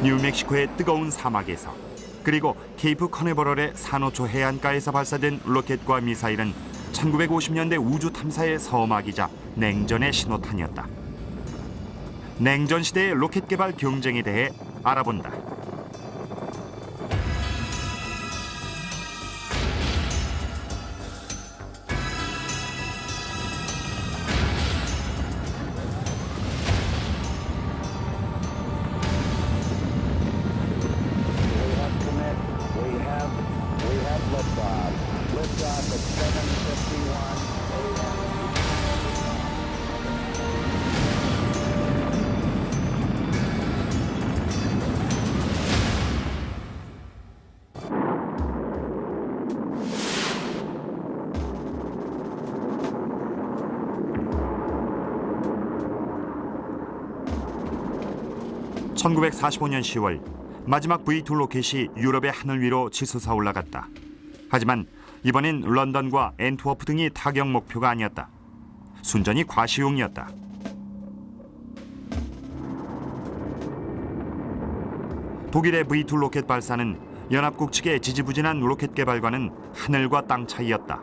뉴멕시코의 뜨거운 사막에서 그리고 케이프 커네버럴의 산호초 해안가에서 발사된 로켓과 미사일은 1950년대 우주 탐사의 서막이자 냉전의 신호탄이었다. 냉전 시대의 로켓 개발 경쟁에 대해 알아본다. (1945년 10월) 마지막 V2 로켓이 유럽의 하늘 위로 치솟아 올라갔다. 하지만 이번엔 런던과 앤트워프 등이 타격 목표가 아니었다. 순전히 과시용이었다. 독일의 V2 로켓 발사는 연합국 측의 지지부진한 로켓 개발과는 하늘과 땅 차이였다.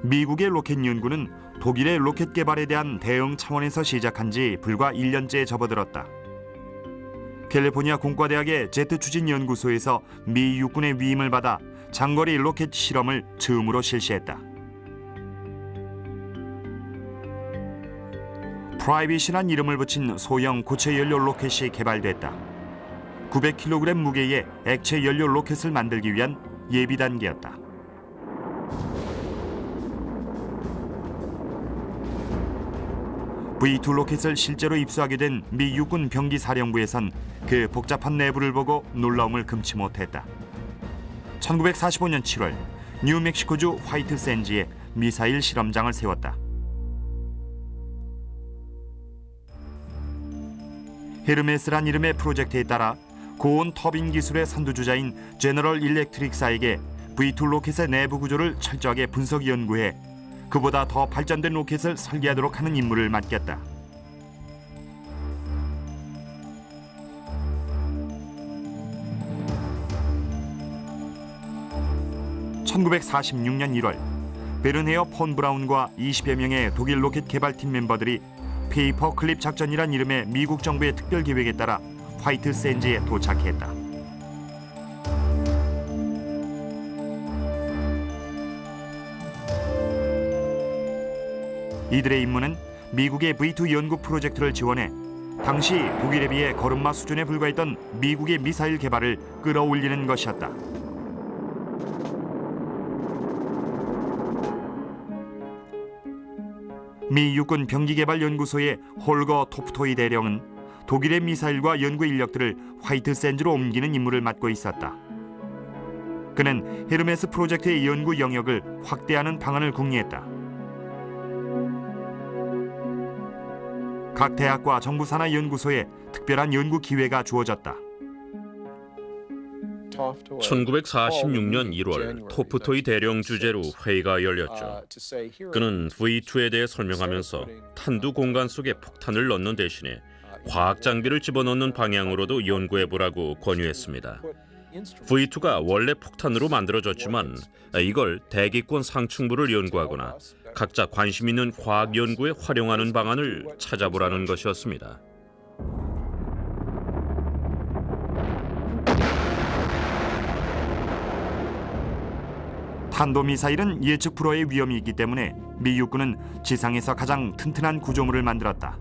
미국의 로켓 연구는 독일의 로켓 개발에 대한 대응 차원에서 시작한 지 불과 1년째에 접어들었다. 캘리포니아 공과대학의 제트 추진 연구소에서 미 육군의 위임을 받아 장거리 로켓 실험을 처음으로 실시했다. 프라이빗이란 이름을 붙인 소형 고체 연료 로켓이 개발됐다. 900kg 무게의 액체 연료 로켓을 만들기 위한 예비 단계였다. V2 로켓을 실제로 입수하게 된 미 육군 병기사령부에선 그 복잡한 내부를 보고 놀라움을 금치 못했다. 1945년 7월 뉴멕시코주 화이트 샌즈에 미사일 실험장을 세웠다. 헤르메스란 이름의 프로젝트에 따라 고온 터빈 기술의 선두주자인 제너럴 일렉트릭사에게 V2 로켓의 내부 구조를 철저하게 분석 연구해 그보다 더 발전된 로켓을 설계하도록 하는 임무를 맡겼다. (1946년 1월) 베른헤어 폰 브라운과 20여 명의 독일 로켓 개발팀 멤버들이 페이퍼 클립 작전이란 이름의 미국 정부의 특별 계획에 따라 화이트 샌즈에 도착했다. 이들의 임무는 미국의 V2 연구 프로젝트를 지원해 당시 독일에 비해 걸음마 수준에 불과했던 미국의 미사일 개발을 끌어올리는 것이었다. 미 육군 병기개발연구소의 홀거 토프토이 대령은 독일의 미사일과 연구 인력들을 화이트 샌즈로 옮기는 임무를 맡고 있었다. 그는 헤르메스 프로젝트의 연구 영역을 확대하는 방안을 궁리했다. 각 대학과 정부 산하 연구소에 특별한 연구 기회가 주어졌다. 1946년 1월 토프토이 대령 주재로 회의가 열렸죠. 그는 V2에 대해 설명하면서 탄두 공간 속에 폭탄을 넣는 대신에 과학 장비를 집어넣는 방향으로도 연구해보라고 권유했습니다. V2가 원래 폭탄으로 만들어졌지만 이걸 대기권 상층부를 연구하거나 각자 관심 있는 과학 연구에 활용하는 방안을 찾아보라는 것이었습니다. 탄도미사일은 예측 불허의 위험이 있기 때문에 미 육군은 지상에서 가장 튼튼한 구조물을 만들었다.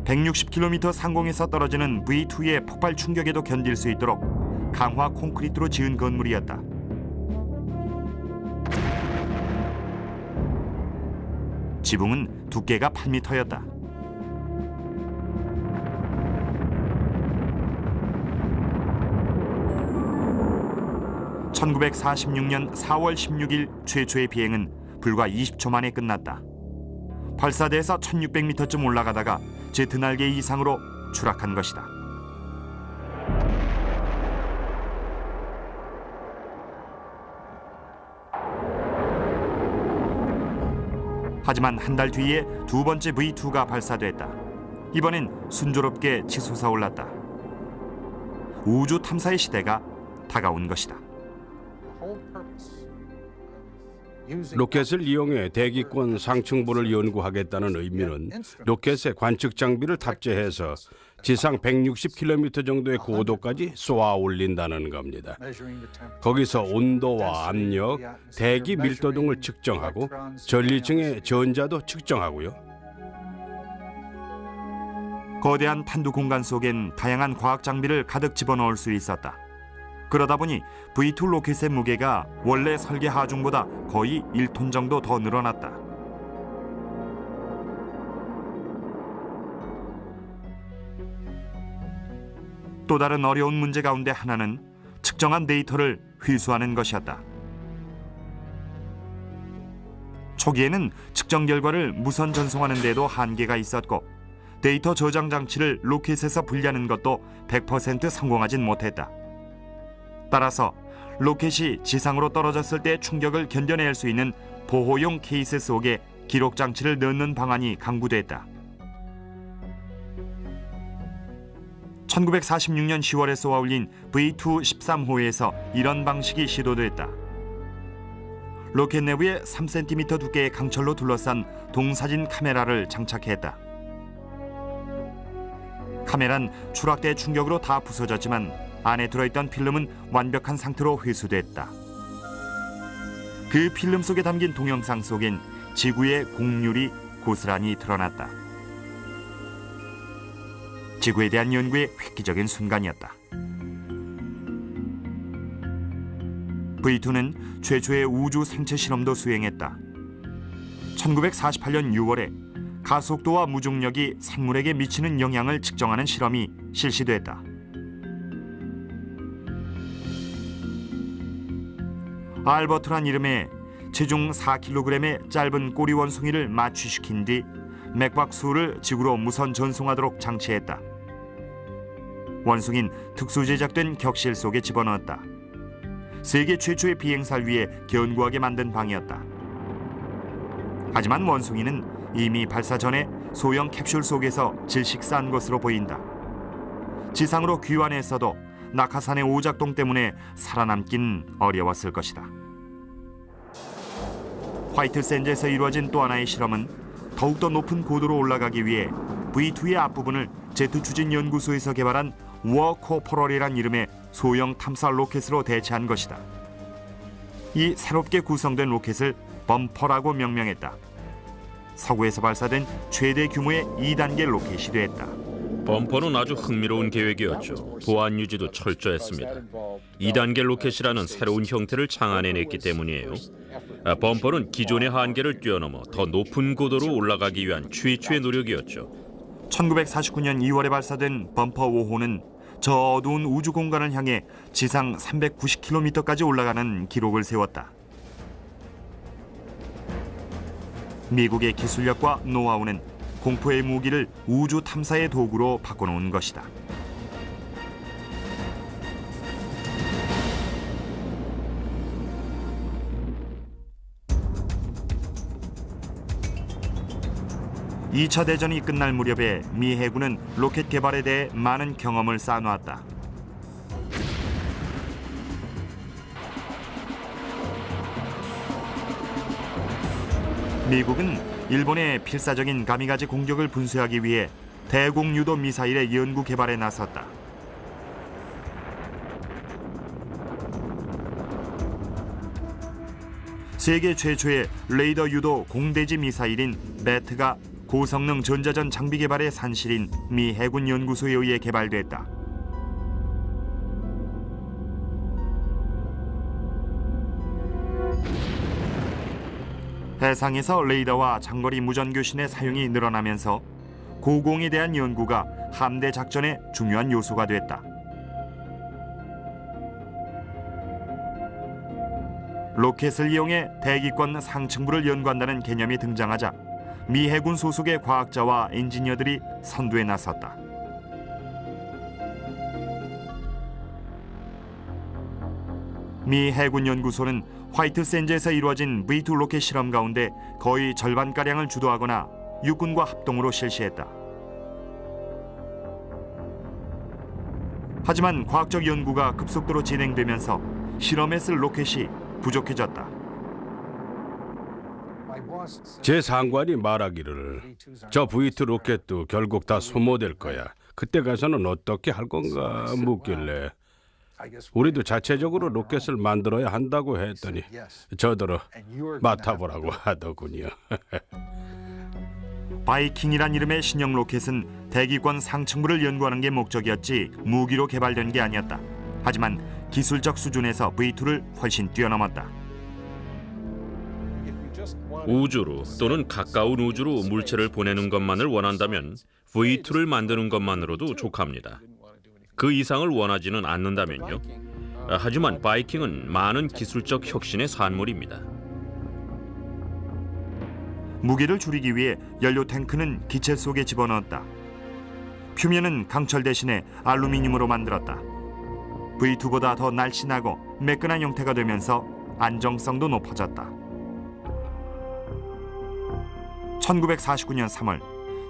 160km 상공에서 떨어지는 V2의 폭발 충격에도 견딜 수 있도록 강화 콘크리트로 지은 건물이었다. 지붕은 두께가 8m였다. (1946년 4월 16일) 최초의 비행은 불과 20초 만에 끝났다. 발사대에서 1600m쯤 올라가다가 제트 날개 이상으로 추락한 것이다. 하지만 한 달 뒤에 두 번째 V2가 발사됐다. 이번엔 순조롭게 치솟아 올랐다. 우주 탐사의 시대가 다가온 것이다. 로켓을 이용해 대기권 상층부를 연구하겠다는 의미는 로켓에 관측 장비를 탑재해서 지상 160km 정도의 고도까지 쏘아 올린다는 겁니다. 거기서 온도와 압력, 대기 밀도 등을 측정하고 전리층의 전자도 측정하고요. 거대한 탄두 공간 속엔 다양한 과학 장비를 가득 집어넣을 수 있었다. 그러다 보니 V2 로켓의 무게가 원래 설계 하중보다 거의 1톤 정도 더 늘어났다. 또 다른 어려운 문제 가운데 하나는 측정한 데이터를 회수하는 것이었다. 초기에는 측정 결과를 무선 전송하는 데도 한계가 있었고 데이터 저장 장치를 로켓에서 분리하는 것도 100% 성공하진 못했다. 따라서 로켓이 지상으로 떨어졌을 때 충격을 견뎌낼 수 있는 보호용 케이스 속에 기록 장치를 넣는 방안이 강구됐다. 1946년 10월에 쏘아 올린 V2 13호에서 이런 방식이 시도됐다. 로켓 내부에 3cm 두께의 강철로 둘러싼 동사진 카메라를 장착했다. 카메라는 추락대 충격으로 다 부서졌지만 안에 들어있던 필름은 완벽한 상태로 회수됐다. 그 필름 속에 담긴 동영상 속엔 지구의 곡률이 고스란히 드러났다. 지구에 대한 연구의 획기적인 순간이었다. V2는 최초의 우주 생체 실험도 수행했다. 1948년 6월에 가속도와 무중력이 생물에게 미치는 영향을 측정하는 실험이 실시됐다. 알버트란 이름의 체중 4kg의 짧은 꼬리 원숭이를 마취시킨 뒤 맥박수를 지구로 무선 전송하도록 장치했다. 원숭이는 특수 제작된 격실 속에 집어넣었다. 세계 최초의 비행사를 위해 견고하게 만든 방이었다. 하지만 원숭이는 이미 발사 전에 소형 캡슐 속에서 질식사한 것으로 보인다. 지상으로 귀환했어도 낙하산의 오작동 때문에 살아남긴 어려웠을 것이다. 화이트 샌즈에서 이루어진 또 하나의 실험은 더욱더 높은 고도로 올라가기 위해 V2의 앞부분을 제트 추진 연구소에서 개발한 워코퍼럴이란 이름의 소형 탐사 로켓으로 대체한 것이다. 이 새롭게 구성된 로켓을 범퍼라고 명명했다. 서구에서 발사된 최대 규모의 2단계 로켓이 됐다. 범퍼는 아주 흥미로운 계획이었죠. 보안 유지도 철저했습니다. 2단계 로켓이라는 새로운 형태를 창안해냈기 때문이에요. 범퍼는 기존의 한계를 뛰어넘어 더 높은 고도로 올라가기 위한 최초의 노력이었죠. 1949년 2월에 발사된 범퍼 5호는 저 어두운 우주 공간을 향해 지상 390km까지 올라가는 기록을 세웠다. 미국의 기술력과 노하우는 공포의 무기를 우주 탐사의 도구로 바꿔놓은 것이다. (2차) 대전이 끝날 무렵에 미 해군은 로켓 개발에 대해 많은 경험을 쌓아놓았다. 미국은 일본의 필사적인 가미가제 공격을 분쇄하기 위해 대공유도 미사일의 연구 개발에 나섰다. 세계 최초의 레이더 유도 공대지 미사일인 배트가 고성능 전자전 장비 개발의 산실인 미 해군 연구소에 의해 개발됐다. 해상에서 레이더와 장거리 무전교신의 사용이 늘어나면서 고공에 대한 연구가 함대 작전의 중요한 요소가 됐다. 로켓을 이용해 대기권 상층부를 연구한다는 개념이 등장하자 미 해군 소속의 과학자와 엔지니어들이 선두에 나섰다. 미 해군 연구소는 화이트 샌즈에서 이루어진 V2 로켓 실험 가운데 거의 절반가량을 주도하거나 육군과 합동으로 실시했다. 하지만 과학적 연구가 급속도로 진행되면서 실험에 쓸 로켓이 부족해졌다. 제 상관이 말하기를 저 V2 로켓도 결국 다 소모될 거야. 그때 가서는 어떻게 할 건가 묻길래 우리도 자체적으로 로켓을 만들어야 한다고 했더니 저더러 맡아보라고 하더군요. 바이킹이란 이름의 신형 로켓은 대기권 상층부를 연구하는 게 목적이었지 무기로 개발된 게 아니었다. 하지만 기술적 수준에서 V2를 훨씬 뛰어넘었다. 우주로 또는 가까운 우주로 물체를 보내는 것만을 원한다면 V2를 만드는 것만으로도 족합니다. 그 이상을 원하지는 않는다면요. 하지만 바이킹은 많은 기술적 혁신의 산물입니다. 무게를 줄이기 위해 연료 탱크는 기체 속에 집어넣었다. 표면은 강철 대신에 알루미늄으로 만들었다. V2보다 더 날씬하고 매끈한 형태가 되면서 안정성도 높아졌다. 1949년 3월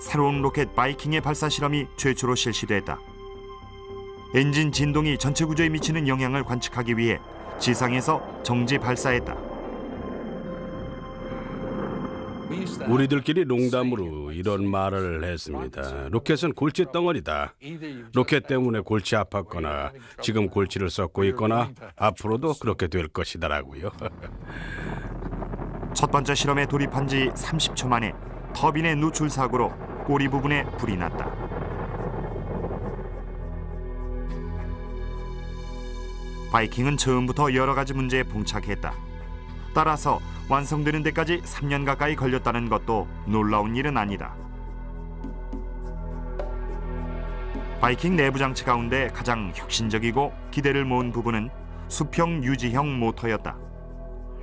새로운 로켓 바이킹의 발사 실험이 최초로 실시됐다. 엔진 진동이 전체 구조에 미치는 영향을 관측하기 위해 지상에서 정지 발사했다. 우리들끼리 농담으로 이런 말을 했습니다. 로켓은 골치 덩어리다. 로켓 때문에 골치 아팠거나 지금 골치를 썩고 있거나 앞으로도 그렇게 될 것이더라고요. 첫 번째 실험에 돌입한 지 30초 만에 터빈의 누출 사고로 꼬리 부분에 불이 났다. 바이킹은 처음부터 여러 가지 문제에 봉착했다. 따라서 완성되는 데까지 3년 가까이 걸렸다는 것도 놀라운 일은 아니다. 바이킹 내부 장치 가운데 가장 혁신적이고 기대를 모은 부분은 수평 유지형 모터였다.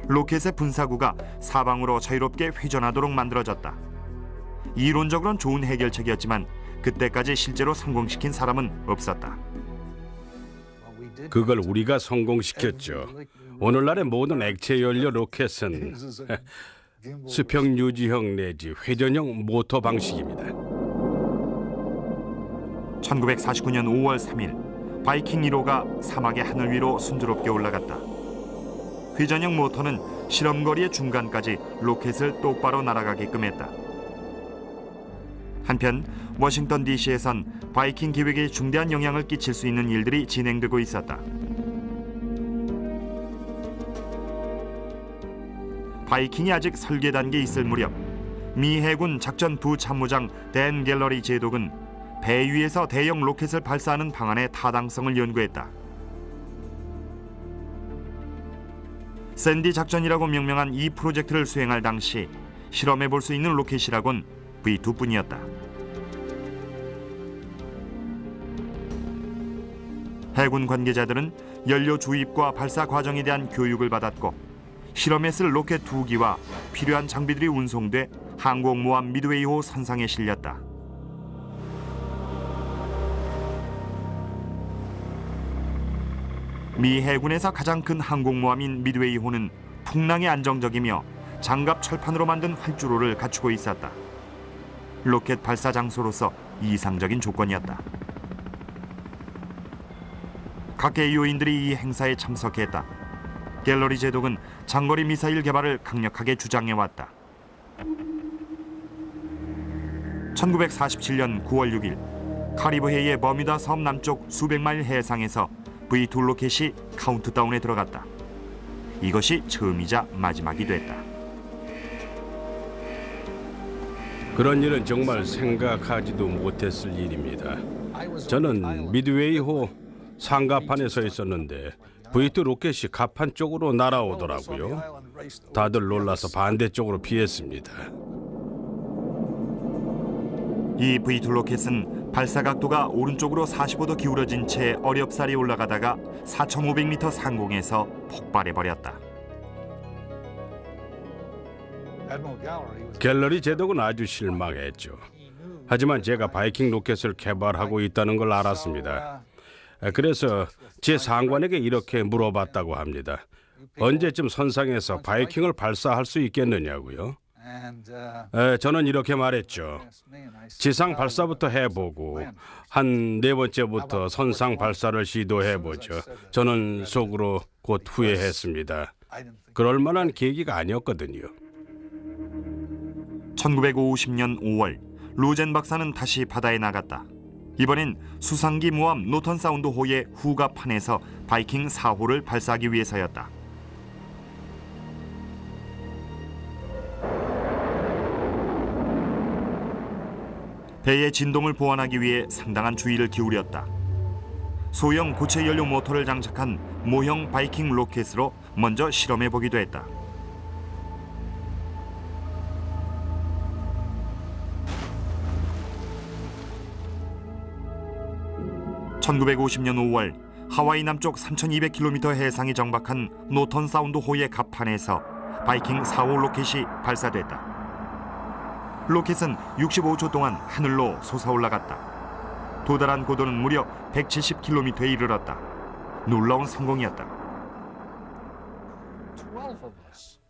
로켓의 분사구가 사방으로 자유롭게 회전하도록 만들어졌다. 이론적으로는 좋은 해결책이었지만 그때까지 실제로 성공시킨 사람은 없었다. 그걸 우리가 성공시켰죠. 오늘날의 모든 액체 연료 로켓은 수평 유지형 내지 회전형 모터 방식입니다. 1949년 5월 3일 바이킹 1호가 사막의 하늘 위로 순조롭게 올라갔다. 회전형 모터는 실험거리의 중간까지 로켓을 똑바로 날아가게끔 했다. 한편 워싱턴 DC에선 바이킹 계획에 중대한 영향을 끼칠 수 있는 일들이 진행되고 있었다. 바이킹이 아직 설계 단계에 있을 무렵 미 해군 작전 부참모장 댄 갤러리 제독은 배 위에서 대형 로켓을 발사하는 방안의 타당성을 연구했다. 샌디 작전이라고 명명한 이 프로젝트를 수행할 당시 실험해 볼 수 있는 로켓이라곤 V2뿐이었다. 해군 관계자들은 연료 주입과 발사 과정에 대한 교육을 받았고 실험에 쓸 로켓 2기와 필요한 장비들이 운송돼 항공모함 미드웨이호 선상에 실렸다. 미 해군에서 가장 큰 항공모함인 미드웨이호는 풍랑에 안정적이며 장갑 철판으로 만든 활주로를 갖추고 있었다. 로켓 발사 장소로서 이상적인 조건이었다. 각계의 요인들이 이 행사에 참석했다. 갤러리 제독은 장거리 미사일 개발을 강력하게 주장해왔다. 1947년 9월 6일 카리브해의 버뮤다 섬 남쪽 수백 마일 해상에서 V2 로켓이 카운트다운에 들어갔다. 이것이 처음이자 마지막이 됐다. 그런 일은 정말 생각하지도 못했을 일입니다. 저는 미드웨이호 상가판에 서 있었는데 V2 로켓이 가판 쪽으로 날아오더라고요. 다들 놀라서 반대쪽으로 피했습니다. 이 V2 로켓은 발사 각도가 오른쪽으로 45도 기울어진 채 어렵사리 올라가다가 4,500m 상공에서 폭발해버렸다. 갤러리 제독은 아주 실망했죠. 하지만 제가 바이킹 로켓을 개발하고 있다는 걸 알았습니다. 그래서 제 상관에게 이렇게 물어봤다고 합니다. 언제쯤 선상에서 바이킹을 발사할 수 있겠느냐고요. 저는 이렇게 말했죠. 지상 발사부터 해보고 한 4번째부터 선상 발사를 시도해보죠. 저는 속으로 곧 후회했습니다. 그럴 만한 계기가 아니었거든요. 1950년 5월 로젠 박사는 다시 바다에 나갔다. 이번엔 수상기 모함 노턴 사운드 호의 후가판에서 바이킹 4호를 발사하기 위해서였다. 배의 진동을 보완하기 위해 상당한 주의를 기울였다. 소형 고체 연료 모터를 장착한 모형 바이킹 로켓으로 먼저 실험해 보기도 했다. (1950년 5월) 하와이 남쪽 3,200km 해상이 정박한 노턴 사운드 호의 갑판에서 바이킹 4호 로켓이 발사됐다. 로켓은 65초 동안 하늘로 솟아올라갔다. 도달한 고도는 무려 170km에 이르렀다. 놀라운 성공이었다.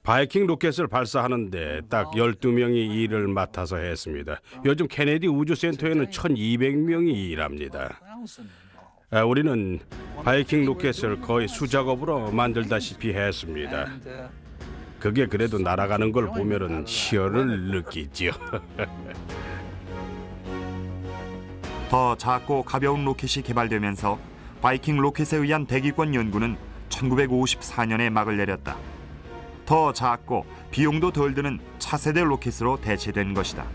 바이킹 로켓을 발사하는데 딱 12명이 일을 맡아서 했습니다. 요즘 케네디 우주센터에는 1,200명이 일합니다. 우리는 바이킹 로켓을 거의 수작업으로 만들다시피 했습니다. 그게 그래도 날아가는 걸 보면은 희열을 느끼죠. 더 작고 가벼운 로켓이 개발되면서 바이킹 로켓에 의한 대기권 연구는 1954년에 막을 내렸다. 더 작고 비용도 덜 드는 차세대 로켓으로 대체된 것이다.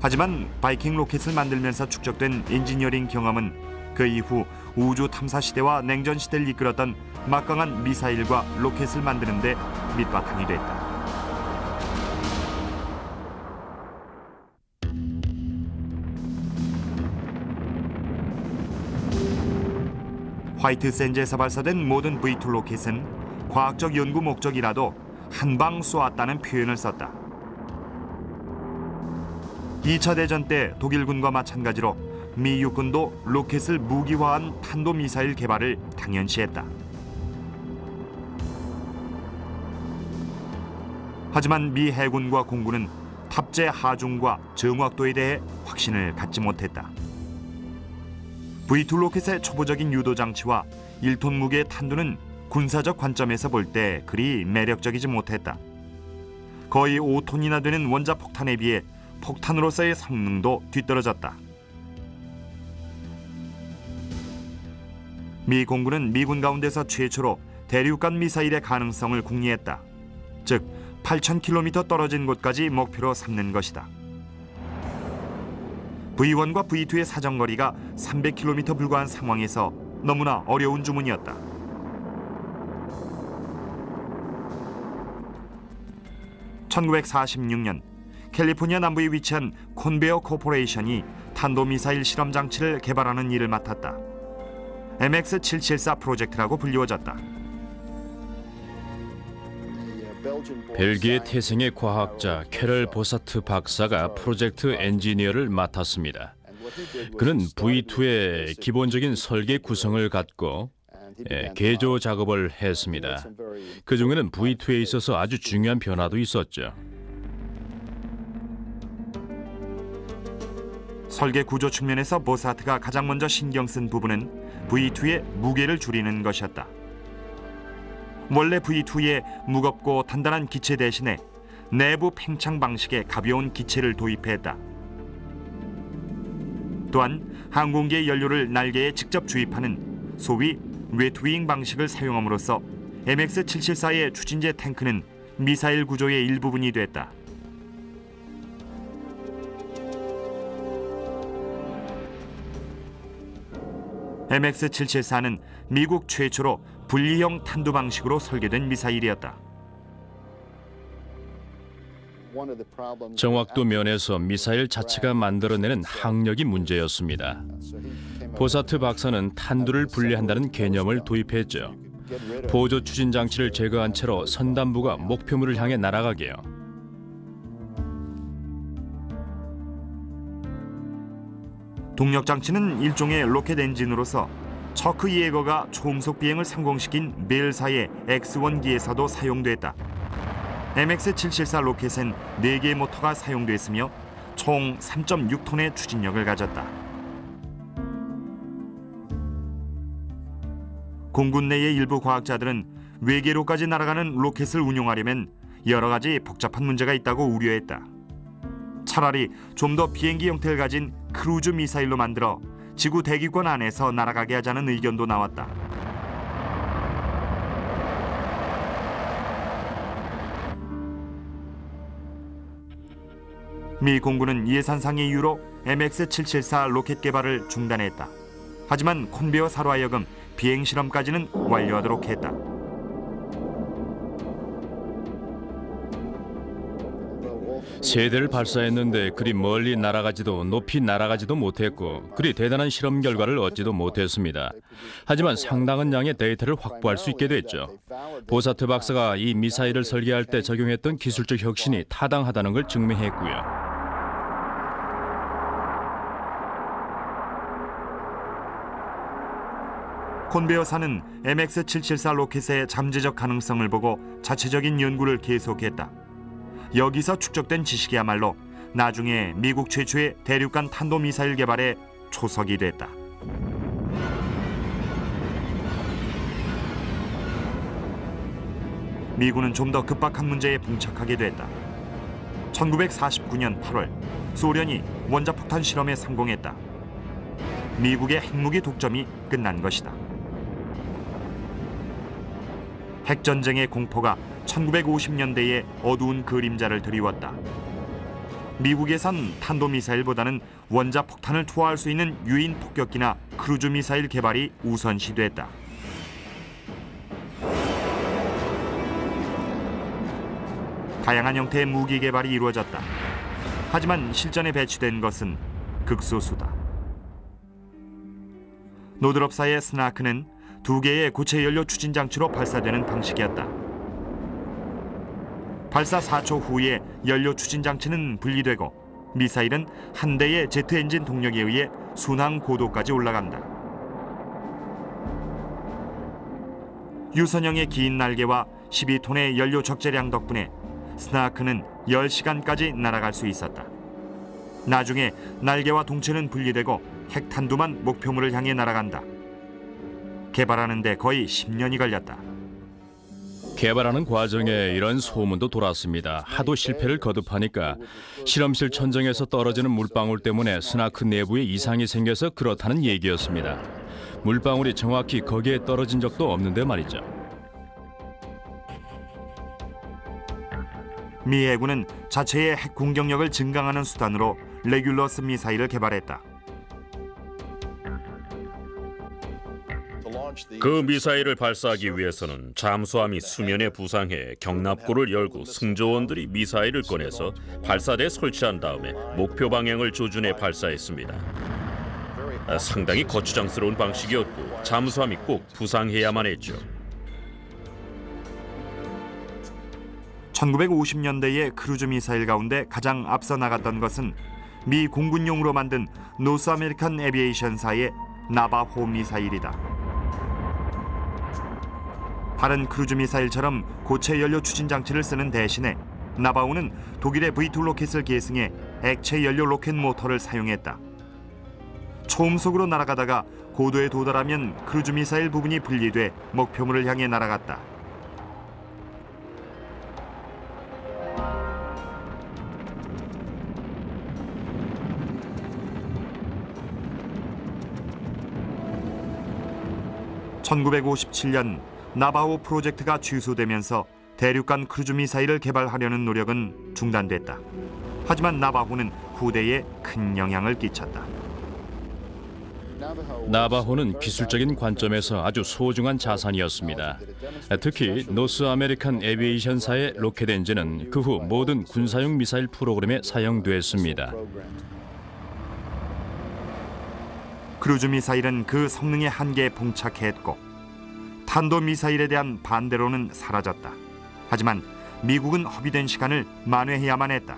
하지만 바이킹 로켓을 만들면서 축적된 엔지니어링 경험은 그 이후 우주 탐사 시대와 냉전 시대를 이끌었던 막강한 미사일과 로켓을 만드는 데 밑바탕이 됐다. 화이트 샌즈에서 발사된 모든 V2 로켓은 과학적 연구 목적이라도 한 방 쏘았다는 표현을 썼다. 2차 대전 때 독일군과 마찬가지로 미 육군도 로켓을 무기화한 탄도미사일 개발을 당연시했다. 하지만 미 해군과 공군은 탑재 하중과 정확도에 대해 확신을 갖지 못했다. V2 로켓의 초보적인 유도 장치와 1톤 무게의 탄두는 군사적 관점에서 볼 때 그리 매력적이지 못했다. 거의 5톤이나 되는 원자 폭탄에 비해 폭탄으로서의 성능도 뒤떨어졌다. 미 공군은 미군 가운데서 최초로 대륙간 미사일의 가능성을 궁리했다. 즉 8,000km 떨어진 곳까지 목표로 삼는 것이다. V1과 V2의 사정거리가 300km 불과한 상황에서 너무나 어려운 주문이었다. (1946년) 캘리포니아 남부에 위치한 콘베어 코퍼레이션이 탄도미사일 실험 장치를 개발하는 일을 맡았다. MX774 프로젝트라고 불리워졌다. 벨기에 태생의 과학자 캐럴 보사트 박사가 프로젝트 엔지니어를 맡았습니다. 그는 V2의 기본적인 설계 구성을 갖고 개조 작업을 했습니다. 그 중에는 V2에 있어서 아주 중요한 변화도 있었죠. 설계 구조 측면에서 보사트가 가장 먼저 신경 쓴 부분은 V2의 무게를 줄이는 것이었다. 원래 V2에 무겁고 단단한 기체 대신에 내부 팽창 방식의 가벼운 기체를 도입했다. 또한 항공기의 연료를 날개에 직접 주입하는 소위 웨트윙 방식을 사용함으로써 MX774의 추진제 탱크는 미사일 구조의 일부분이 됐다. MX774는 미국 최초로 분리형 탄두 방식으로 설계된 미사일이었다. 정확도 면에서 미사일 자체가 만들어내는 항력이 문제였습니다. 보사트 박사는 탄두를 분리한다는 개념을 도입했죠. 보조 추진 장치를 제거한 채로 선단부가 목표물을 향해 날아가게요. 동력 장치는 일종의 로켓 엔진으로서 처크 예거가 초음속 비행을 성공시킨 벨사의 X1기에서도 사용됐다. MX-774 로켓엔 4개의 모터가 사용됐으며 총 3.6톤의 추진력을 가졌다. 공군 내의 일부 과학자들은 외계로까지 날아가는 로켓을 운용하려면 여러 가지 복잡한 문제가 있다고 우려했다. 차라리 좀 더 비행기 형태를 가진 크루즈 미사일로 만들어 지구 대기권 안에서 날아가게 하자는 의견도 나왔다. 미 공군은 예산상의 이유로 MX-774 로켓 개발을 중단했다. 하지만 콘베어사로 하여금 비행 실험까지는 완료하도록 했다. 세 대를 발사했는데 그리 멀리 날아가지도 높이 날아가지도 못했고 그리 대단한 실험 결과를 얻지도 못했습니다. 하지만 상당한 양의 데이터를 확보할 수 있게 됐죠. 보사트 박사가 이 미사일을 설계할 때 적용했던 기술적 혁신이 타당하다는 걸 증명했고요. 콘베어사는 MX-774 로켓의 잠재적 가능성을 보고 자체적인 연구를 계속했다. 여기서 축적된 지식이야말로 나중에 미국 최초의 대륙간 탄도미사일 개발의 초석이 됐다. 미군은 좀 더 급박한 문제에 봉착하게 됐다. 1949년 8월 소련이 원자폭탄 실험에 성공했다. 미국의 핵무기 독점이 끝난 것이다. 핵전쟁의 공포가 1950년대에 어두운 그림자를 드리웠다. 미국에선 탄도미사일보다는 원자폭탄을 투하할 수 있는 유인 폭격기나 크루즈 미사일 개발이 우선시됐다. 다양한 형태의 무기 개발이 이루어졌다. 하지만 실전에 배치된 것은 극소수다. 노드럽사의 스나크는 2개의 고체 연료 추진 장치로 발사되는 방식이었다. 발사 4초 후에 연료 추진 장치는 분리되고 미사일은 한 대의 제트 엔진 동력에 의해 순항 고도까지 올라간다. 유선형의 긴 날개와 12톤의 연료 적재량 덕분에 스나크는 10시간까지 날아갈 수 있었다. 나중에 날개와 동체는 분리되고 핵탄두만 목표물을 향해 날아간다. 개발하는 데 거의 10년이 걸렸다. 개발하는 과정에 이런 소문도 돌았습니다. 하도 실패를 거듭하니까 실험실 천정에서 떨어지는 물방울 때문에 스나크 내부에 이상이 생겨서 그렇다는 얘기였습니다. 물방울이 정확히 거기에 떨어진 적도 없는데 말이죠. 미 해군은 자체의 핵 공격력을 증강하는 수단으로 레귤러스 미사일을 개발했다. 그 미사일을 발사하기 위해서는 잠수함이 수면에 부상해 경납고를 열고 승조원들이 미사일을 꺼내서 발사대에 설치한 다음에 목표 방향을 조준해 발사했습니다. 상당히 거추장스러운 방식이었고 잠수함이 꼭 부상해야만 했죠. 1950년대의 크루즈 미사일 가운데 가장 앞서 나갔던 것은 미 공군용으로 만든 노스 아메리칸 에비에이션사의 나바호 미사일이다. 다른 크루즈 미사일처럼 고체 연료 추진 장치를 쓰는 대신에 나바호는 독일의 V2 로켓을 계승해 액체 연료 로켓 모터를 사용했다. 초음속으로 날아가다가 고도에 도달하면 크루즈 미사일 부분이 분리돼 목표물을 향해 날아갔다. (1957년) 나바호 프로젝트가 취소되면서 대륙간 크루즈 미사일을 개발하려는 노력은 중단됐다. 하지만 나바호는 후대에 큰 영향을 끼쳤다. 나바호는 기술적인 관점에서 아주 소중한 자산이었습니다. 특히 노스 아메리칸 에비에이션사의 로켓 엔진은 그 후 모든 군사용 미사일 프로그램에 사용됐습니다. 크루즈 미사일은 그 성능의 한계에 봉착했고 탄도미사일에 대한 반대로는 사라졌다. 하지만 미국은 허비된 시간을 만회해야만 했다.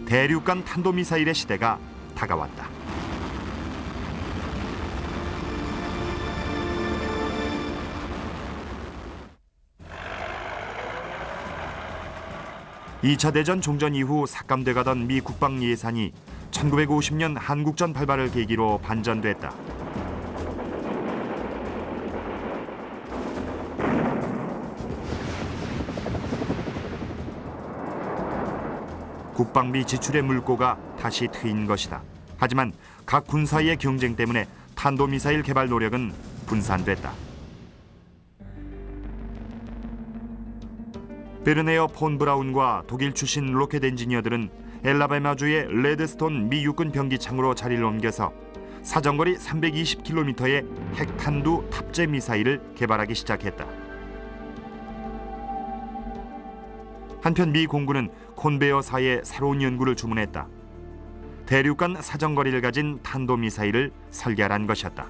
대륙간 탄도미사일의 시대가 다가왔다. 2차 대전 종전 이후 삭감돼가던 미 국방 예산이 1950년 한국전 발발을 계기로 반전됐다. 국방비 지출의 물꼬가 다시 트인 것이다. 하지만 각 군 사이의 경쟁 때문에 탄도미사일 개발 노력은 분산됐다. 베르네어 폰 브라운과 독일 출신 로켓 엔지니어들은 엘라바마주의 레드스톤 미 육군 병기창으로 자리를 옮겨서 사정거리 320km의 핵탄두 탑재 미사일을 개발하기 시작했다. 한편 미 공군은 콘베어사에 새로운 연구를 주문했다. 대륙간 사정거리를 가진 탄도미사일을 설계하란 것이었다.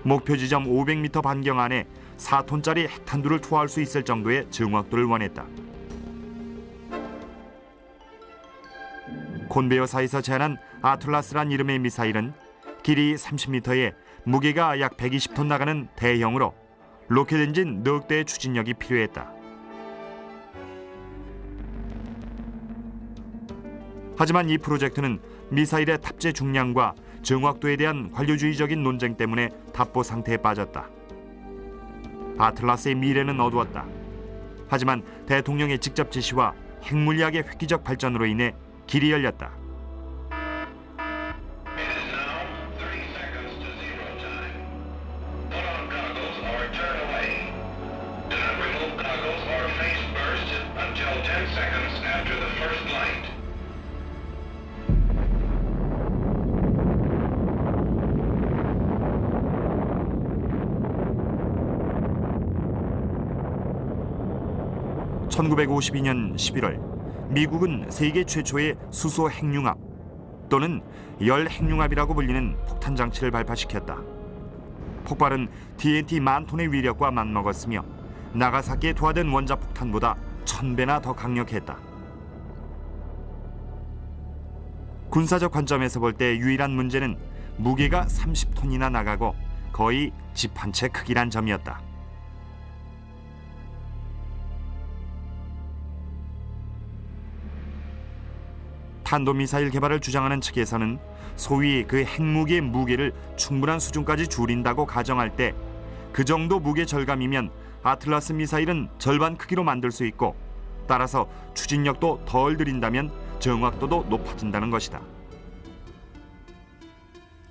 목표 지점 500m 반경 안에 4톤짜리 핵탄두를 투하할 수 있을 정도의 정확도를 원했다. 콘베어사에서 제안한 아틀라스란 이름의 미사일은 길이 30m에 무게가 약 120톤 나가는 대형으로 로켓 엔진 넉 대의 추진력이 필요했다. 하지만 이 프로젝트는 미사일의 탑재 중량과 정확도에 대한 관료주의적인 논쟁 때문에 답보 상태에 빠졌다. 아틀라스의 미래는 어두웠다. 하지만 대통령의 직접 지시와 핵물리학의 획기적 발전으로 인해 길이 열렸다. (1952년 11월) 미국은 세계 최초의 수소 핵융합 또는 열 핵융합이라고 불리는 폭탄 장치를 발파시켰다. 폭발은 TNT 10,000톤의 위력과 맞먹었으며 나가사키에 투하된 원자폭탄보다 1000배나 더 강력했다. 군사적 관점에서 볼 때 유일한 문제는 무게가 30톤이나 나가고 거의 집 한 채 크기란 점이었다. 탄도미사일 개발을 주장하는 측에서는 소위 그 핵무기의 무게를 충분한 수준까지 줄인다고 가정할 때 그 정도 무게 절감이면 아틀라스 미사일은 절반 크기로 만들 수 있고 따라서 추진력도 덜 들인다면 정확도도 높아진다는 것이다.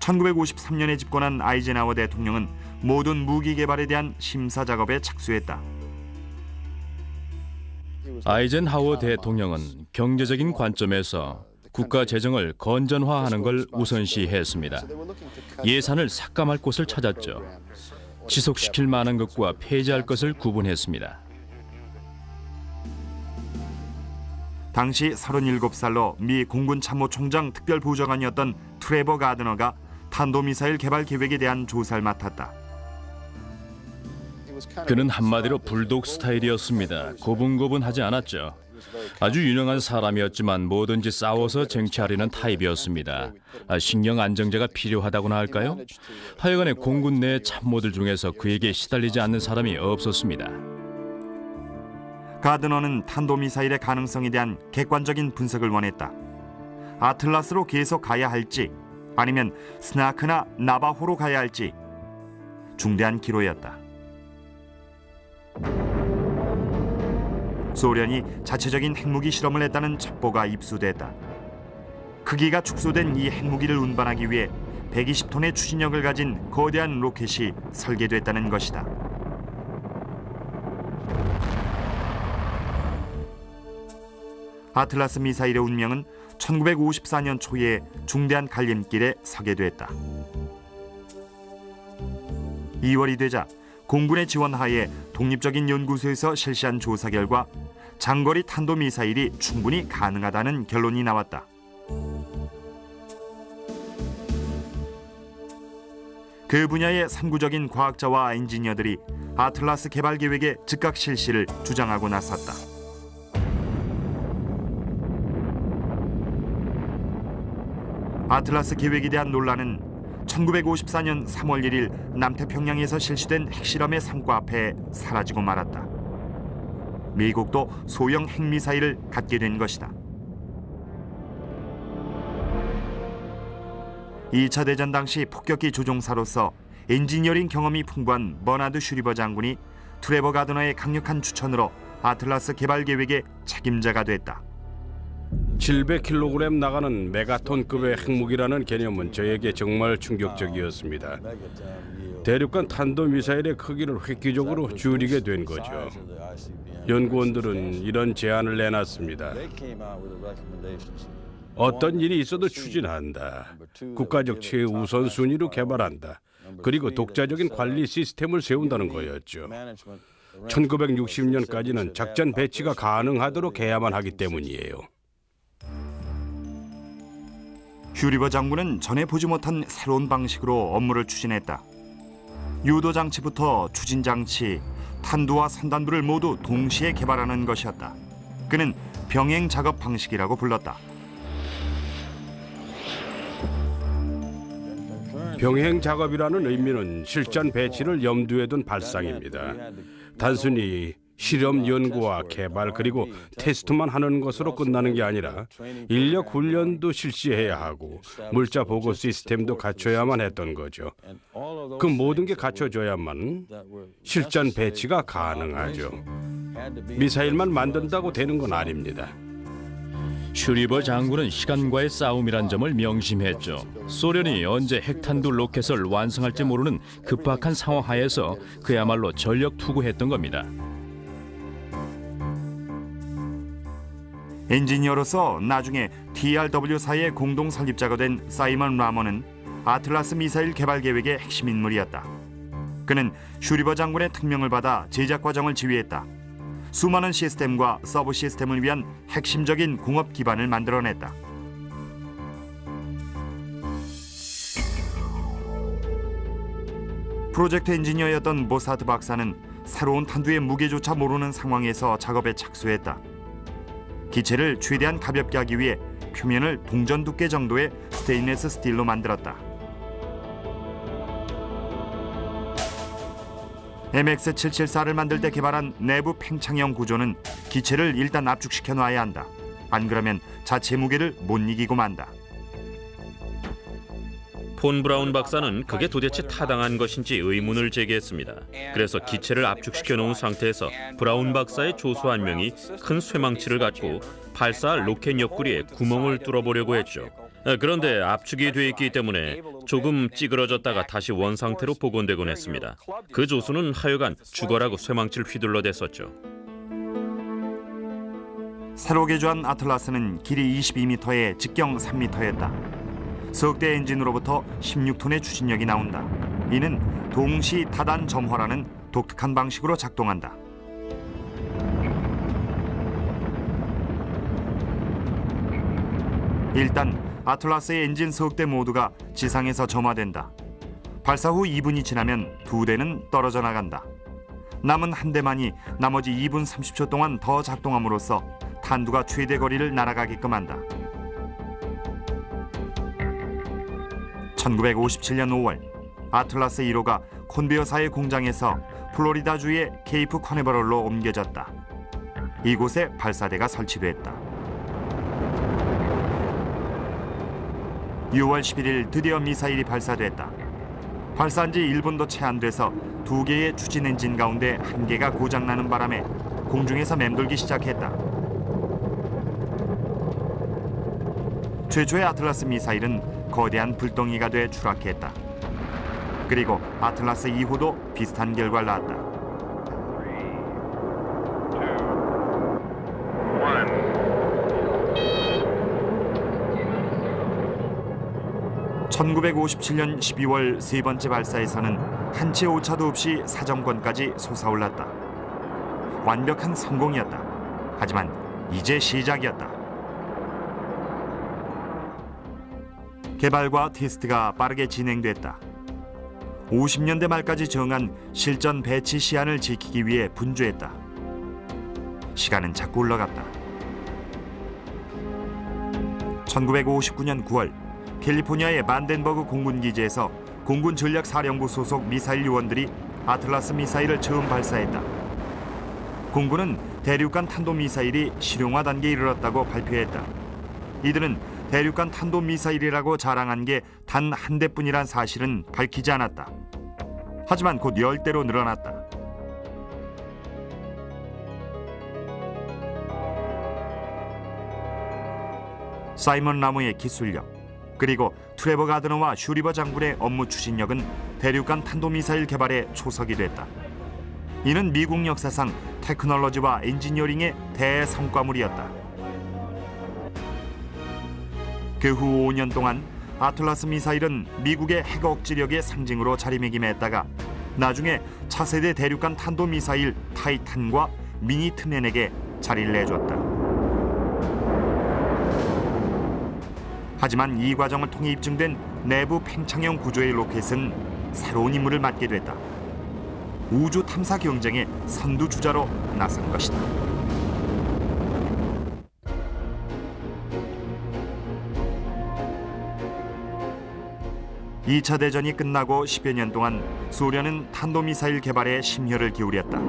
1953년에 집권한 아이젠하워 대통령은 모든 무기 개발에 대한 심사 작업에 착수했다. 아이젠하워 대통령은 경제적인 관점에서 국가 재정을 건전화하는 걸 우선시했습니다. 예산을 삭감할 곳을 찾았죠. 지속시킬 만한 것과 폐지할 것을 구분했습니다. 당시 37살로 미 공군 참모총장 특별보좌관이었던 트레버 가드너가 탄도미사일 개발 계획에 대한 조사를 맡았다. 그는 한마디로 불독 스타일이었습니다. 고분고분하지 않았죠. 아주 유능한 사람이었지만 뭐든지 싸워서 쟁취하려는 타입이었습니다. 신경 안정제가 필요하다고나 할까요? 하여간에 공군 내 참모들 중에서 그에게 시달리지 않는 사람이 없었습니다. 가드너는 탄도미사일의 가능성에 대한 객관적인 분석을 원했다. 아틀라스로 계속 가야 할지 아니면 스나크나 나바호로 가야 할지 중대한 기로였다. 소련이 자체적인 핵무기 실험을 했다는 첩보가 입수됐다. 크기가 축소된 이 핵무기를 운반하기 위해 120톤의 추진력을 가진 거대한 로켓이 설계됐다는 것이다. 아틀라스 미사일의 운명은 1954년 초에 중대한 갈림길에 서게 됐다. 2월이 되자 공군의 지원하에 독립적인 연구소에서 실시한 조사 결과 장거리 탄도미사일이 충분히 가능하다는 결론이 나왔다. 그 분야의 선구적인 과학자와 엔지니어들이 아틀라스 개발 계획의 즉각 실시를 주장하고 나섰다. 아틀라스 계획에 대한 논란은 1954년 3월 1일 남태평양에서 실시된 핵실험의 성과 앞에 사라지고 말았다. 미국도 소형 핵미사일을 갖게 된 것이다. 2차 대전 당시 폭격기 조종사로서 엔지니어링 경험이 풍부한 버나드 슈리버 장군이 트레버 가드너의 강력한 추천으로 아틀라스 개발 계획의 책임자가 됐다. 700kg 나가는 메가톤급의 핵무기라는 개념은 저에게 정말 충격적이었습니다. 대륙간 탄도미사일의 크기를 획기적으로 줄이게 된 거죠. 연구원들은 이런 제안을 내놨습니다. 어떤 일이 있어도 추진한다. 국가적 최우선순위로 개발한다. 그리고 독자적인 관리 시스템을 세운다는 거였죠. 1960년까지는 작전 배치가 가능하도록 해야만 하기 때문이에요. 슈리버 장군은 전에 보지 못한 새로운 방식으로 업무를 추진했다. 유도 장치부터 추진 장치, 탄두와 산단부를 모두 동시에 개발하는 것이었다. 그는 병행 작업 방식이라고 불렀다. 병행 작업이라는 의미는 실전 배치를 염두에 둔 발상입니다. 단순히 실험 연구와 개발 그리고 테스트만 하는 것으로 끝나는 게 아니라 인력 훈련도 실시해야 하고 물자 보고 시스템도 갖춰야만 했던 거죠. 그 모든 게 갖춰져야만 실전 배치가 가능하죠. 미사일만 만든다고 되는 건 아닙니다. 슈리버 장군은 시간과의 싸움이란 점을 명심했죠. 소련이 언제 핵탄두 로켓을 완성할지 모르는 급박한 상황 하에서 그야말로 전력 투구했던 겁니다. 엔지니어로서 나중에 TRW사의 공동 설립자가 된 사이먼 라먼은 아틀라스 미사일 개발 계획의 핵심 인물이었다. 그는 슈리버 장군의 특명을 받아 제작 과정을 지휘했다. 수많은 시스템과 서브 시스템을 위한 핵심적인 공업 기반을 만들어냈다. 프로젝트 엔지니어였던 모사트 박사는 새로운 탄두의 무게조차 모르는 상황에서 작업에 착수했다. 기체를 최대한 가볍게 하기 위해 표면을 동전 두께 정도의 스테인리스 스틸로 만들었다. MX774를 만들 때 개발한 내부 팽창형 구조는 기체를 일단 압축시켜 놔야 한다. 안 그러면 자체 무게를 못 이기고 만다. 폰 브라운 박사는 그게 도대체 타당한 것인지 의문을 제기했습니다. 그래서 기체를 압축시켜 놓은 상태에서 브라운 박사의 조수 한 명이 큰 쇠망치를 갖고 발사할 로켓 옆구리에 구멍을 뚫어보려고 했죠. 그런데 압축이 돼 있기 때문에 조금 찌그러졌다가 다시 원상태로 복원되곤 했습니다. 그 조수는 하여간 죽어라고 쇠망치를 휘둘러댔었죠. 새로 개조한 아틀라스는 길이 22m에 직경 3m였다. 석대 엔진으로부터 16톤의 추진력이 나온다. 이는 동시 타단 점화라는 독특한 방식으로 작동한다. 일단 아틀라스의 엔진 석대 모두가 지상에서 점화된다. 발사 후 2분이 지나면 두 대는 떨어져 나간다. 남은 한 대만이 나머지 2분 30초 동안 더 작동함으로써 탄두가 최대 거리를 날아가게끔 한다. 1957년 5월 아틀라스 1호가 콘베어사의 공장에서 플로리다주의 케이프 커네버럴로 옮겨졌다. 이곳에 발사대가 설치됐다. 6월 11일 드디어 미사일이 발사됐다. 발사한 지 1분도 채 안 돼서 두 개의 추진 엔진 가운데 한 개가 고장나는 바람에 공중에서 맴돌기 시작했다. 최초의 아틀라스 미사일은 거대한 불덩이가 돼 추락했다. 그리고 아틀라스 2호도 비슷한 결과를 낳았다. 1957년 12월 세 번째 발사에서는 한 채 오차도 없이 사정권까지 솟아올랐다. 완벽한 성공이었다. 하지만 이제 시작이었다. 개발과 테스트가 빠르게 진행됐다. 50년대 말까지 정한 실전 배치 시한을 지키기 위해 분주했다. 시간은 자꾸 흘러갔다. 1959년 9월 캘리포니아의 반덴버그 공군기지에서 공군전략사령부 소속 미사일 요원들이 아틀라스 미사일을 처음 발사했다. 공군은 대륙간 탄도미사일이 실용화 단계에 이르렀다고 발표했다. 이들은 대륙간 탄도미사일이라고 자랑한 게 단 한 대뿐이란 사실은 밝히지 않았다. 하지만 곧 10대로 늘어났다. 사이먼 라모의 기술력, 그리고 트레버 가드너와 슈리버 장군의 업무 추진력은 대륙간 탄도미사일 개발의 초석이 됐다. 이는 미국 역사상 테크놀로지와 엔지니어링의 대성과물이었다. 그 후 5년 동안 아틀라스 미사일은 미국의 핵 억지력의 상징으로 자리매김했다가 나중에 차세대 대륙간 탄도미사일 타이탄과 미니트맨에게 자리를 내줬다. 하지만 이 과정을 통해 입증된 내부 팽창형 구조의 로켓은 새로운 임무를 맡게 됐다. 우주 탐사 경쟁의 선두주자로 나선 것이다. 2차 대전이 끝나고 10여 년 동안 소련은 탄도미사일 개발에 심혈을 기울였다.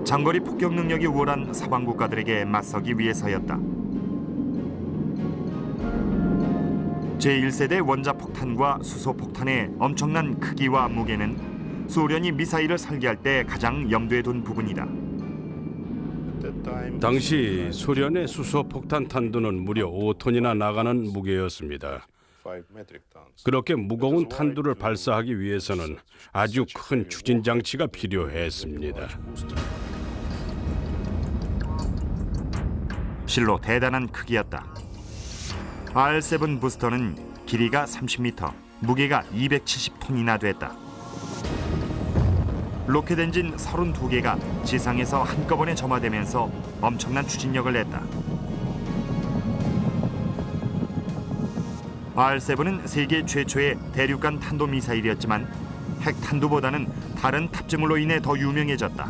장거리 폭격 능력이 우월한 서방 국가들에게 맞서기 위해서였다. 제1세대 원자폭탄과 수소폭탄의 엄청난 크기와 무게는 소련이 미사일을 설계할 때 가장 염두에 둔 부분이다. 당시 소련의 수소폭탄 탄두는 무려 5톤이나 나가는 무게였습니다. 그렇게 무거운 탄두를 발사하기 위해서는 아주 큰 추진 장치가 필요했습니다. 실로 대단한 크기였다. R7 부스터는 길이가 30m, 무게가 270톤이나 됐다. 로켓 엔진 32개가 지상에서 한꺼번에 점화되면서 엄청난 추진력을 냈다. R7은 세계 최초의 대륙간 탄도미사일이었지만 핵탄두보다는 다른 탑재물로 인해 더 유명해졌다.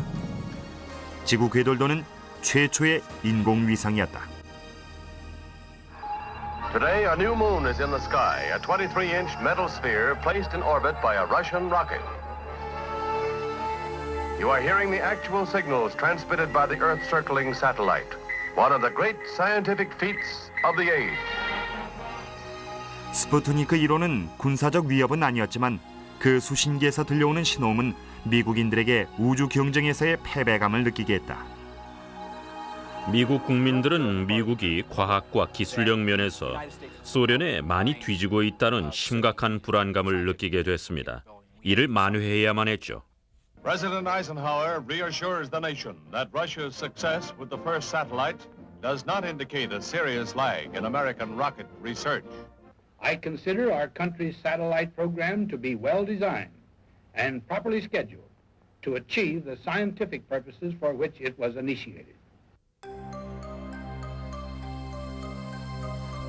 지구 궤돌도는 최초의 인공위성이었다. Today, a new moon is in the sky, a 23-inch metal sphere placed in orbit by a Russian rocket. You are hearing the actual signals transmitted by the Earth-circling satellite, one of the great scientific feats of the age. 스푸트니크 1호는 군사적 위협은 아니었지만 그 수신기에서 들려오는 신호음은 미국인들에게 우주 경쟁에서의 패배감을 느끼게 했다. 미국 국민들은 미국이 과학과 기술력 면에서 소련에 많이 뒤지고 있다는 심각한 불안감을 느끼게 됐습니다. 이를 만회해야만 했죠. President Eisenhower reassures the nation that Russia's success with the first satellite does not indicate a serious lag in American rocket research. I consider our country's satellite program to be well designed and properly scheduled to achieve the scientific purposes for which it was initiated.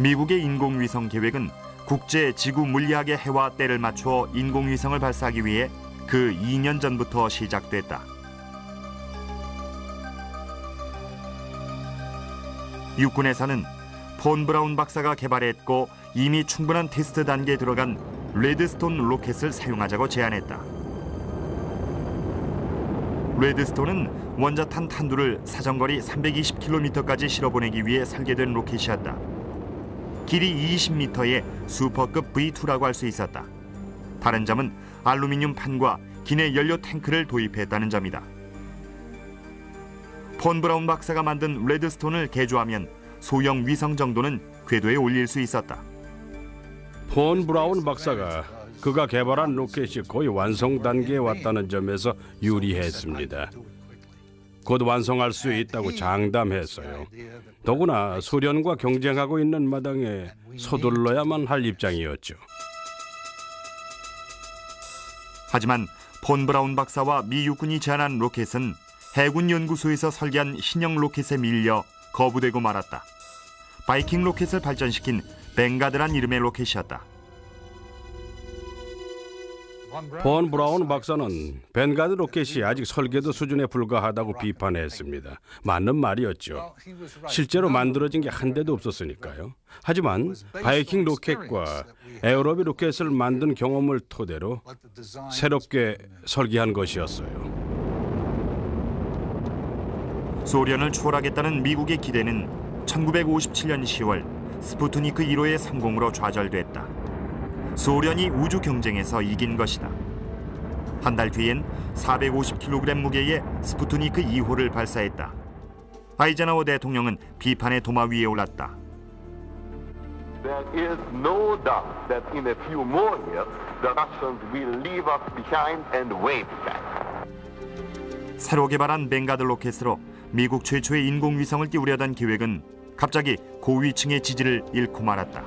미국의 인공위성 계획은 국제 지구 물리학의 해와 때를 맞추어 인공위성을 발사하기 위해 그 2년 전부터 시작됐다. 육군에서는 폰 브라운 박사가 개발했고 이미 충분한 테스트 단계에 들어간 레드스톤 로켓을 사용하자고 제안했다. 레드스톤은 원자탄 탄두를 사정거리 320km까지 실어보내기 위해 설계된 로켓이었다. 길이 20m의 슈퍼급 V2라고 할 수 있었다. 다른 점은 알루미늄 판과 기내 연료 탱크를 도입했다는 점이다. 폰 브라운 박사가 만든 레드스톤을 개조하면 소형 위성 정도는 궤도에 올릴 수 있었다. 폰 브라운 박사가 그가 개발한 로켓이 거의 완성 단계에 왔다는 점에서 유리했습니다. 곧 완성할 수 있다고 장담했어요. 더구나 소련과 경쟁하고 있는 마당에 서둘러야만 할 입장이었죠. 하지만 폰 브라운 박사와 미 육군이 제안한 로켓은 해군 연구소에서 설계한 신형 로켓에 밀려 거부되고 말았다. 바이킹 로켓을 발전시킨 벵가드란 이름의 로켓이었다. 폰 브라운 박사는 벵가드 로켓이 아직 설계도 수준에 불과하다고 비판했습니다. 맞는 말이었죠. 실제로 만들어진 게 한 대도 없었으니까요. 하지만 바이킹 로켓과 에어로비 로켓을 만든 경험을 토대로 새롭게 설계한 것이었어요. 소련을 추월하겠다는 미국의 기대는 1957년 10월 스푸트니크 1호의 성공으로 좌절됐다. 소련이 우주 경쟁에서 이긴 것이다. 한 달 뒤엔 450kg 무게의 스푸트니크 2호를 발사했다. 아이젠하워 대통령은 비판의 도마 위에 올랐다. There is no doubt that in a few more years, the Russians will leave us behind and wave back. 새로 개발한 뱅가드 로켓으로 미국 최초의 인공위성을 띄우려던 계획은 갑자기 고위층의 지지를 잃고 말았다.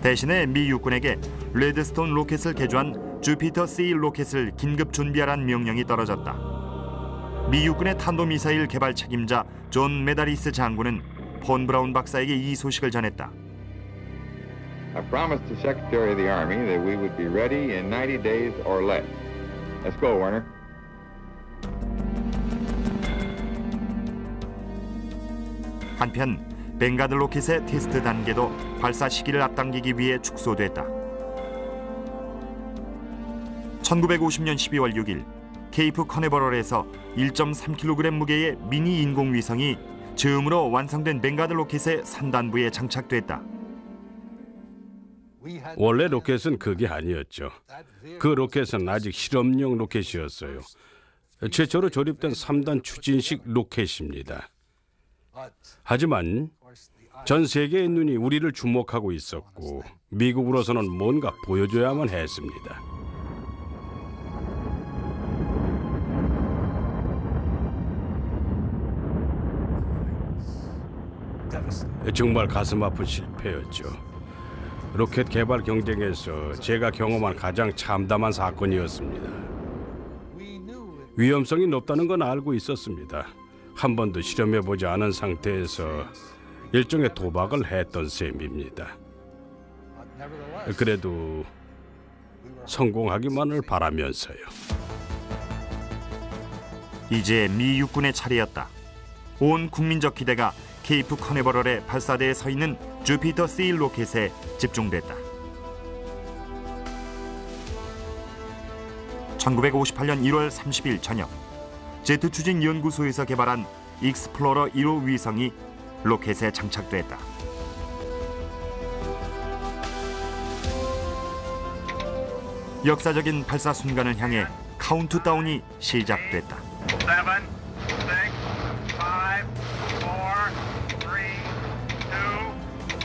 대신에 미 육군에게 레드스톤 로켓을 개조한 주피터 C 로켓을 긴급 준비하라는 명령이 떨어졌다. 미 육군의 탄도미사일 개발 책임자 존 메다리스 장군은 폰 브라운 박사에게 이 소식을 전했다. I promised the Secretary of the Army that we would be ready in 90 days or less. Let's go, Werner. 한편 뱅가드 로켓의 테스트 단계도 발사 시기를 앞당기기 위해 축소됐다. 1950년 12월 6일 케이프 커네버럴에서 1.3kg 무게의 미니 인공위성이 처음으로 완성된 뱅가드 로켓의 산단부에 장착됐다. 원래 로켓은 그게 아니었죠. 그 로켓은 아직 실험용 로켓이었어요. 최초로 조립된 3단 추진식 로켓입니다. 하지만 전 세계의 눈이 우리를 주목하고 있었고 미국으로서는 뭔가 보여줘야만 했습니다. 정말 가슴 아픈 실패였죠. 로켓 개발 경쟁에서 제가 경험한 가장 참담한 사건이었습니다. 위험성이 높다는 건 알고 있었습니다. 한 번도 실험해보지 않은 상태에서 일종의 도박을 했던 셈입니다. 그래도 성공하기만을 바라면서요. 이제 미 육군의 차례였다. 온 국민적 기대가 케이프 커네버럴의 발사대에 서 있는 주피터 C 로켓에 집중됐다. 1958년 1월 30일 저녁 제트 추진 연구소에서 개발한 익스플로러 1호 위성이 로켓에 장착됐다. 역사적인 발사 순간을 향해 카운트다운이 시작됐다. 7, 6, 5, 4, 3, 2,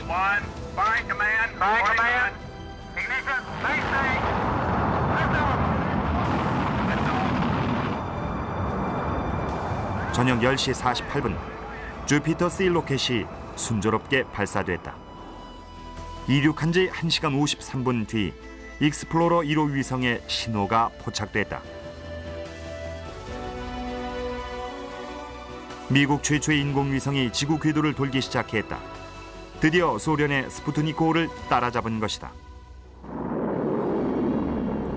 1. Fire command. Fire command. Ignition. Maintain. 저녁 10시 48분 주피터 C 로켓이 순조롭게 발사됐다. 이륙한 지 1시간 53분 뒤 익스플로러 1호 위성의 신호가 포착됐다. 미국 최초의 인공위성이 지구 궤도를 돌기 시작했다. 드디어 소련의 스푸트니크 5를 따라잡은 것이다.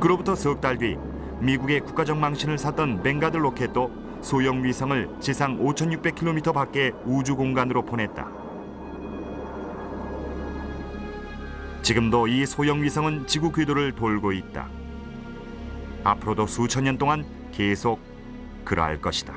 그로부터 석 달 뒤 미국의 국가적 망신을 샀던 뱅가드 로켓도 소형 위성을 지상 5,600km 밖의 우주 공간으로 보냈다. 지금도 이 소형 위성은 지구 궤도를 돌고 있다. 앞으로도 수천 년 동안 계속 그러할 것이다.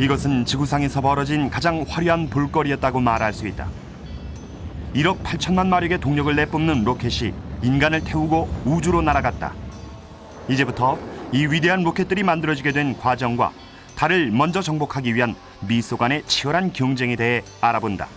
이것은 지구상에서 벌어진 가장 화려한 볼거리였다고 말할 수 있다. 1억 8천만 마력의 동력을 내뿜는 로켓이 인간을 태우고 우주로 날아갔다. 이제부터 이 위대한 로켓들이 만들어지게 된 과정과 달을 먼저 정복하기 위한 미소 간의 치열한 경쟁에 대해 알아본다.